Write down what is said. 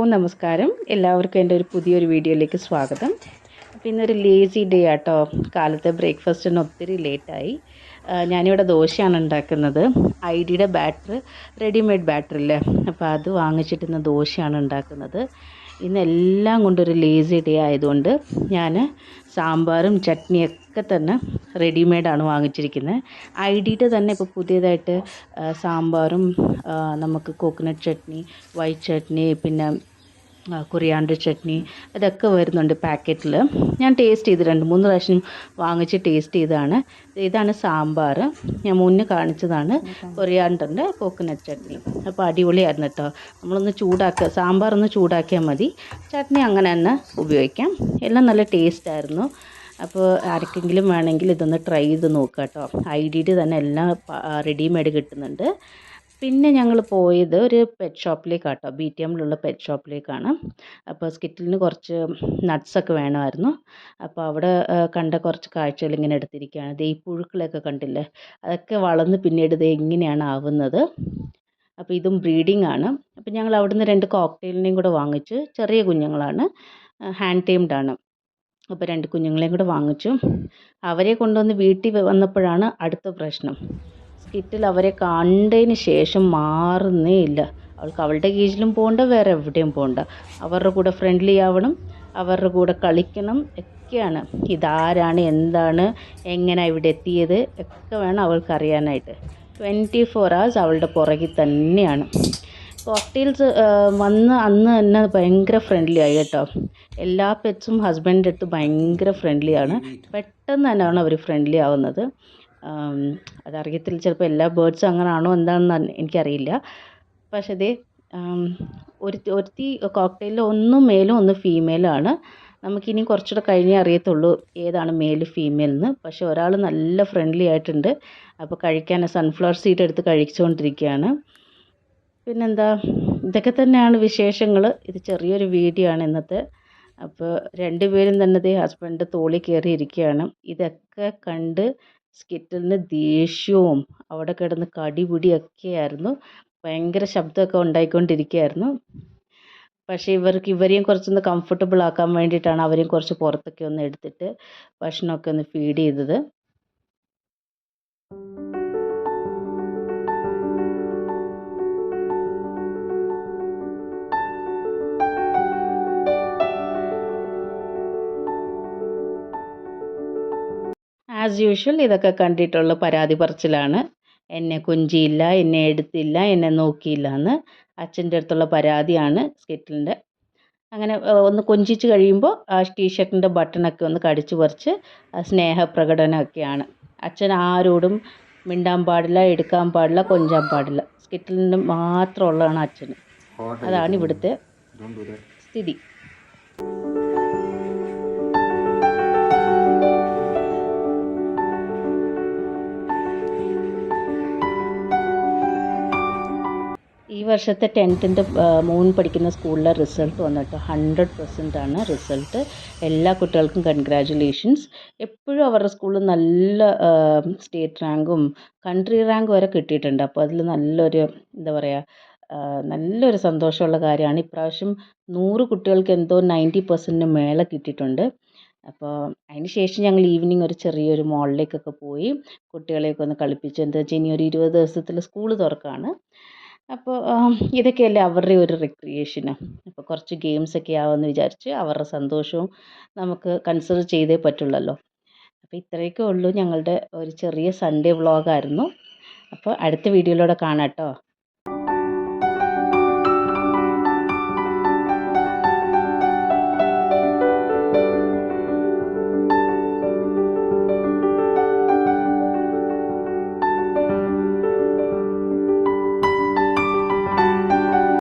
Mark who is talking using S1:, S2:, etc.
S1: നമസ്കാരം. എല്ലാവർക്കും എൻ്റെ ഒരു പുതിയൊരു വീഡിയോയിലേക്ക് സ്വാഗതം. അപ്പോൾ ഇന്നൊരു ലേസി ഡേ ആട്ടോ. കാലത്തെ ബ്രേക്ക്ഫാസ്റ്റിന് ഒത്തിരി ലേറ്റായി. ഞാനിവിടെ ദോശയാണ് ഉണ്ടാക്കുന്നത്. ഐഡിയുടെ ബാറ്റർ, റെഡിമെയ്ഡ് ബാറ്ററില്ലേ, അപ്പോൾ അത് വാങ്ങിച്ചിട്ട് ഇന്ന് ദോശയാണ് ഉണ്ടാക്കുന്നത്. ഇന്നെല്ലാം കൊണ്ടൊരു ലേസി ഡേ ആയതുകൊണ്ട് ഞാൻ സാമ്പാറും ചട്നിയൊക്കെ തന്നെ റെഡിമെയ്ഡാണ് വാങ്ങിച്ചിരിക്കുന്നത്. ഐഡിയുടെ തന്നെ ഇപ്പോൾ പുതിയതായിട്ട് സാമ്പാറും നമുക്ക് കോക്കനട്ട് ചട്നി, വൈറ്റ് ചട്നി, പിന്നെ കൊറിയാണ്ടർ ചട്നി അതൊക്കെ വരുന്നുണ്ട് പാക്കറ്റിൽ. ഞാൻ ടേസ്റ്റ് ചെയ്ത് 2-3 പ്രാവശ്യം വാങ്ങിച്ച് ടേസ്റ്റ് ചെയ്തതാണ്. ഇതാണ് സാമ്പാർ, ഞാൻ മുന്നേ കാണിച്ചതാണ് കൊറിയാണ്ടറിൻ്റെ കോക്കനട്ട് ചട്നി. അപ്പോൾ അടിപൊളിയായിരുന്നു കേട്ടോ. നമ്മളൊന്ന് ചൂടാക്കുക, സാമ്പാറൊന്ന് ചൂടാക്കിയാൽ മതി, ചട്നി അങ്ങനെ തന്നെ ഉപയോഗിക്കാം. എല്ലാം നല്ല ടേസ്റ്റായിരുന്നു. അപ്പോൾ ആർക്കെങ്കിലും വേണമെങ്കിൽ ഇതൊന്ന് ട്രൈ ചെയ്ത് നോക്കുക കേട്ടോ. ഐഡിയുടെ തന്നെ എല്ലാം റെഡിമെയ്ഡ് കിട്ടുന്നുണ്ട്. പിന്നെ ഞങ്ങൾ പോയത് ഒരു പെറ്റ് ഷോപ്പിലേക്കാണ് കേട്ടോ, BTMലുള്ള പെറ്റ് ഷോപ്പിലേക്കാണ്. അപ്പോൾ സ്കിറ്റിലിന് കുറച്ച് നട്ട്സൊക്കെ വേണമായിരുന്നു. അപ്പോൾ അവിടെ കണ്ട കുറച്ച് കാഴ്ചകൾ ഇങ്ങനെ എടുത്തിരിക്കുകയാണ്. ഈ പുഴുക്കളൊക്കെ കണ്ടില്ലേ, അതൊക്കെ വളർന്ന് പിന്നീട് ഇത് എങ്ങനെയാണ് ആവുന്നത്. അപ്പോൾ ഇതും ബ്രീഡിംഗ് ആണ്. അപ്പോൾ ഞങ്ങൾ അവിടുന്ന് 2 കോക്ടെയിലിനെയും കൂടെ വാങ്ങിച്ചു. ചെറിയ കുഞ്ഞുങ്ങളാണ്, ഹാൻഡ് ടൈംഡ് ആണ്. അപ്പോൾ 2 കുഞ്ഞുങ്ങളെയും കൂടെ വാങ്ങിച്ചു. അവരെ കൊണ്ടുവന്ന് വീട്ടിൽ വന്നപ്പോഴാണ് അടുത്ത പ്രശ്നം. സ്കിറ്റിൽ അവരെ കണ്ടതിന് ശേഷം മാറുന്നേ ഇല്ല. അവൾക്ക് അവളുടെ കേജിലും പോകണ്ട, വേറെ എവിടെയും പോകണ്ട. അവരുടെ കൂടെ ഫ്രണ്ട്ലി ആവണം, അവരുടെ കൂടെ കളിക്കണം ഒക്കെയാണ്. ഇതാരാണ്, എന്താണ്, എങ്ങനെ ഇവിടെ എത്തിയത് ഒക്കെ വേണം അവൾക്ക് അറിയാനായിട്ട്. 24 hours അവളുടെ പുറകിൽ തന്നെയാണ്. കോക്ടെയിൽസ് വന്ന് അന്ന് തന്നെ ഭയങ്കര ഫ്രണ്ട്ലി ആയി കേട്ടോ. എല്ലാ പെറ്റ്സും ഹസ്ബൻഡിൻ്റെ അടുത്ത് ഭയങ്കര ഫ്രണ്ട്ലി ആണ്. പെട്ടെന്ന് തന്നെയാണ് അവർ ഫ്രണ്ട്ലി ആവുന്നത്. അതറിയത്തില്ല, ചിലപ്പോൾ എല്ലാ ബേർഡ്സും അങ്ങനെയാണോ എന്താണെന്ന് എനിക്കറിയില്ല. പക്ഷേ ഇതേ ഒരുത്തി കോക്ടെയിലിൽ ഒന്ന് മെയിലും ഒന്ന് ഫീമെയിലും ആണ്. നമുക്കിനി കുറച്ചുകൂടെ കഴിഞ്ഞേ അറിയത്തുള്ളൂ ഏതാണ് മെയിൽ ഫീമെയിൽ എന്ന്. പക്ഷേ ഒരാൾ നല്ല ഫ്രണ്ട്ലി ആയിട്ടുണ്ട്. അപ്പോൾ കഴിക്കാൻ സൺഫ്ലവർ സീഡ് എടുത്ത് കഴിച്ചുകൊണ്ടിരിക്കുകയാണ്. പിന്നെന്താ, ഇതൊക്കെ തന്നെയാണ് വിശേഷങ്ങൾ. ഇത് ചെറിയൊരു വീഡിയോ ആണ് ഇന്നത്തെ. അപ്പോൾ 2 പേരും തന്നെ ഹസ്ബൻഡ് തോളിൽ കയറി ഇരിക്കുകയാണ്. ഇതൊക്കെ കണ്ട് സ്കിറ്റിലിന് ദേഷ്യവും അവിടെ കിടന്ന് കടിപിടിയൊക്കെയായിരുന്നു. ഭയങ്കര ശബ്ദമൊക്കെ ഉണ്ടായിക്കൊണ്ടിരിക്കുകയായിരുന്നു. പക്ഷേ ഇവരെയും കുറച്ചൊന്ന് കംഫർട്ടബിൾ ആക്കാൻ വേണ്ടിയിട്ടാണ് അവരെയും കുറച്ച് പുറത്തൊക്കെ ഒന്ന് എടുത്തിട്ട് ഭക്ഷണമൊക്കെ ഒന്ന് ഫീഡ് ചെയ്തത്. ആസ് യൂഷ്വൽ ഇതൊക്കെ കണ്ടിട്ടുള്ള പരാതി പറച്ചിലാണ്. എന്നെ കൊഞ്ചിയില്ല, എന്നെ എടുത്തില്ല, എന്നെ നോക്കിയില്ല എന്ന് അച്ഛൻ്റെ അടുത്തുള്ള പരാതിയാണ് സ്കിറ്റിലിൻ്റെ. അങ്ങനെ ഒന്ന് കൊഞ്ചിച്ച് കഴിയുമ്പോൾ ആ ടീഷർട്ടിൻ്റെ ബട്ടണൊക്കെ ഒന്ന് കടിച്ചു പറിച്ച് സ്നേഹപ്രകടനമൊക്കെയാണ്. അച്ഛൻ ആരോടും മിണ്ടാൻ പാടില്ല, എടുക്കാൻ പാടില്ല, കൊഞ്ചാൻ പാടില്ല. സ്കിറ്റിലിന് മാത്രമുള്ളതാണ് അച്ഛന്. അതാണ് ഇവിടുത്തെ സ്ഥിതി. ഈ വർഷത്തെ 10th മോൻ പഠിക്കുന്ന സ്കൂളിലെ റിസൾട്ട് വന്നിട്ട് 100% ആണ് റിസൾട്ട്. എല്ലാ കുട്ടികൾക്കും കൺഗ്രാജുലേഷൻസ്. എപ്പോഴും അവരുടെ സ്കൂളിൽ നല്ല സ്റ്റേറ്റ് റാങ്കും കൺട്രി റാങ്ക് വരെ കിട്ടിയിട്ടുണ്ട്. അപ്പോൾ അതിൽ നല്ലൊരു എന്താ പറയുക, നല്ലൊരു സന്തോഷമുള്ള കാര്യമാണ്. ഇപ്രാവശ്യം 100 കുട്ടികൾക്ക് എന്തോ 90% മേലെ കിട്ടിയിട്ടുണ്ട്. അപ്പോൾ അതിന് ശേഷം ഞങ്ങൾ ഈവനിങ് ഒരു ചെറിയൊരു മോളിലേക്കൊക്കെ പോയി കുട്ടികളെയൊക്കെ ഒന്ന് കളിപ്പിച്ചു. എന്താ വെച്ചാൽ ഇനി ഒരു 20 ദിവസത്തിൽ സ്കൂൾ തുറക്കുകയാണ്. അപ്പോൾ ഇതൊക്കെയല്ലേ അവരുടെ ഒരു റിക്രിയേഷന്. അപ്പോൾ കുറച്ച് ഗെയിംസൊക്കെ ആവുമെന്ന് വിചാരിച്ച് അവരുടെ സന്തോഷവും നമുക്ക് കൺസിഡർ ചെയ്തേ പറ്റുള്ളല്ലോ. അപ്പോൾ ഇത്രയൊക്കെ ഉള്ളൂ ഞങ്ങളുടെ ഒരു ചെറിയ സൺഡേ വ്ളോഗായിരുന്നു. അപ്പോൾ അടുത്ത വീഡിയോയിലൂടെ കാണാം കേട്ടോ.